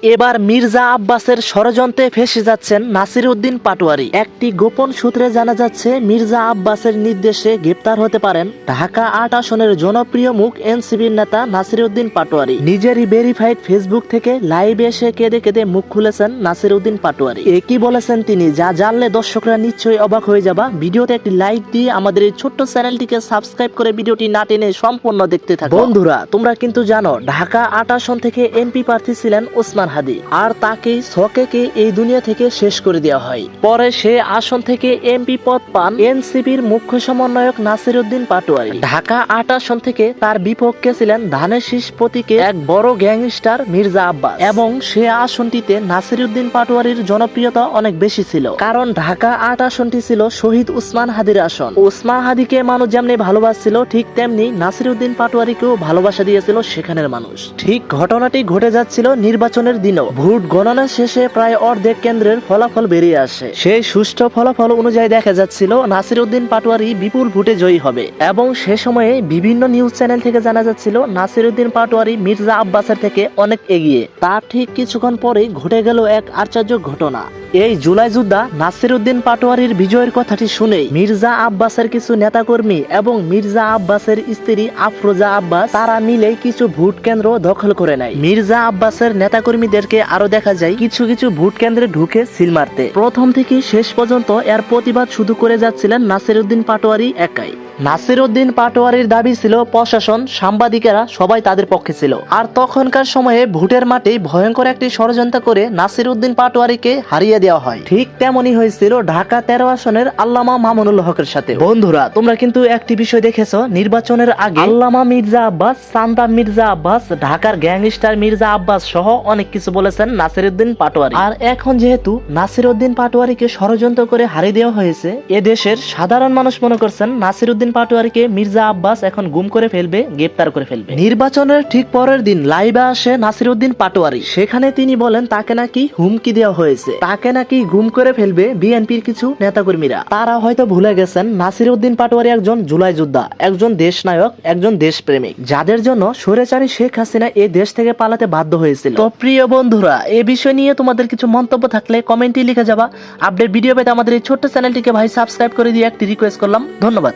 এবার মির্জা আব্বাসের ষড়যন্ত্রে ফেঁসে যাচ্ছেন নাসিরউদ্দিন পাটোয়ারি। একটি গোপন সূত্রে জানা যাচ্ছে মির্জা আব্বাসের নির্দেশে গ্রেপ্তার হতে পারেন ঢাকা ৮ আসনের জনপ্রিয় মুখ এনসিপির নেতা নাসিরউদ্দিন পাটোয়ারি। নিজেরই ভেরিফাইড ফেসবুক থেকে লাইভে এসে কেঁদে কেঁদে মুখ খুলেছেন নাসিরউদ্দিন পাটোয়ারি। একই বলেছেন তিনি, যা জানলে দর্শকরা নিশ্চয়ই অবাক হয়ে যাবা। ভিডিওতে একটি লাইক দিয়ে আমাদের এই ছোট্ট চ্যানেলটিকে সাবস্ক্রাইব করে ভিডিওটি না টেনে সম্পূর্ণ দেখতে থাকো। বন্ধুরা, তোমরা কিন্তু জানো ঢাকা ৮ আসন থেকে এমপি প্রার্থী ছিলেন ওসমান হাদি, আর তাকেই ছকেকে এই দুনিয়া থেকে শেষ করে দেওয়া হয়। পরে সে আসন থেকে এমপি পদ পান এনসিপির মুখ্য সমন্বয়ক নাসিরউদ্দিন পাটোয়ারি। ঢাকা ৮ আসন থেকে তার বিপক্ষে ছিলেন ধানের শীষ প্রতীকে এক বড় গ্যাংস্টার মির্জা আব্বাস, এবং সে আসনটিতে নাসিরউদ্দিন পাটোয়ারির জনপ্রিয়তা অনেক বেশি ছিল, কারণ ঢাকা ৮ আসনটি ছিল শহীদ ওসমান হাদির আসন। ওসমান হাদিকে মানুষ যেমনি ভালোবাসছিল, ঠিক তেমনি নাসিরউদ্দিন পাটোয়ারিকেও ভালোবাসা দিয়েছিল সেখানের মানুষ। ঠিক ঘটনাটি ঘটে যাচ্ছিল নির্বাচনের দিনও। ভোট গণনা শেষে প্রায় অর্ধেক কেন্দ্রের ফলাফল বেরিয়ে আসে। সেই সুষ্ঠু ফলাফল অনুযায়ী দেখা যাচ্ছিল নাসিরউদ্দিন পাটোয়ারি বিপুল ভোটে জয়ী হবে, এবং সে সময়ে বিভিন্ন নিউজ চ্যানেল থেকে জানা যাচ্ছিল নাসিরউদ্দিন পাটোয়ারি মির্জা আব্বাসের থেকে অনেক এগিয়ে। তার ঠিক কিছুক্ষণ পরেই ঘটে গেল এক আশ্চর্য ঘটনা। এই জুলাই যোদ্ধা নাসিরউদ্দিন পাটোয়ারির বিজয়ের কথাটি শুনেই মির্জা আব্বাসের কিছু নেতাকর্মী এবং মির্জা আব্বাসের স্ত্রী আফরোজা আব্বাস তারা মিলে কিছু ভোট কেন্দ্র দখল করে নেয়। মির্জা আব্বাসের নেতাকর্মীদেরকে আরো দেখা যায় কিছু কিছু ভোট কেন্দ্রে ঢুকে সিল মারতে। প্রথম থেকে শেষ পর্যন্ত এর প্রতিবাদ শুধু করে যাচ্ছিলেন নাসিরউদ্দিন পাটোয়ারি একাই। নাসিরউদ্দিন পাটোয়ারির দাবি ছিল প্রশাসন, সাংবাদিকেরা সবাই তাদের পক্ষে ছিল। আর তখনকার সময়ে ভোটের মাঠে ভয়ঙ্কর একটি ষড়যন্ত্র করে নাসিরউদ্দিন পাটোয়ারিকে হারিয়ে দেওয়া হয়। ঠিক তেমনই হয়েছিল ঢাকা ১৩ আসনের আল্লামা মামুনুল হকের সাথে। বন্ধুরা, তোমরা কিন্তু একটি বিষয় দেখেছো, নির্বাচনের আগে আল্লামা মির্জা আব্বাস, সান্দা মির্জা আব্বাস, ঢাকার গ্যাংস্টার মির্জা আব্বাস সহ অনেক কিছু বলেছেন নাসিরউদ্দিন পাটোয়ারি। আর এখন যেহেতু নাসিরউদ্দিন পাটোয়ারিকে ষড়যন্ত্র করে হারিয়ে দেওয়া হয়েছে, এদেশের সাধারণ মানুষ মনে করছেন নাসিরউদ্দিন পাটোয়ারিকে মির্জা আব্বাস এখন গুম করে ফেলবে, গ্রেপ্তার করে ফেলবে। নির্বাচনের ঠিক পরের দিন লাইভে আসে নাসিরউদ্দিন পাটোয়ারি। সেখানে তিনি বলেন তাকে নাকি হুমকি দেওয়া হয়েছে, তাকে নাকি গুম করে ফেলবে বিএনপির কিছু নেতাকর্মীরা। তারা হয়তো ভুলে গেছেন নাসিরউদ্দিন পাটোয়ারি একজন জুলাই যোদ্ধা, একজন দেশ নায়ক, একজন দেশপ্রেমিক, যাদের জন্য স্বৈরাচারী শেখ হাসিনা এই দেশ থেকে পালাতে বাধ্য হয়েছিল। তো প্রিয় বন্ধুরা, এই বিষয় নিয়ে তোমাদের কিছু মন্তব্য থাকলে কমেন্টে লিখে যাবা। আপডেট ভিডিও পেতে আমাদের এই ছোট্ট চ্যানেলটিকে ভাই সাবস্ক্রাইব করে দিয়ে একটি রিকোয়েস্ট করলাম। ধন্যবাদ।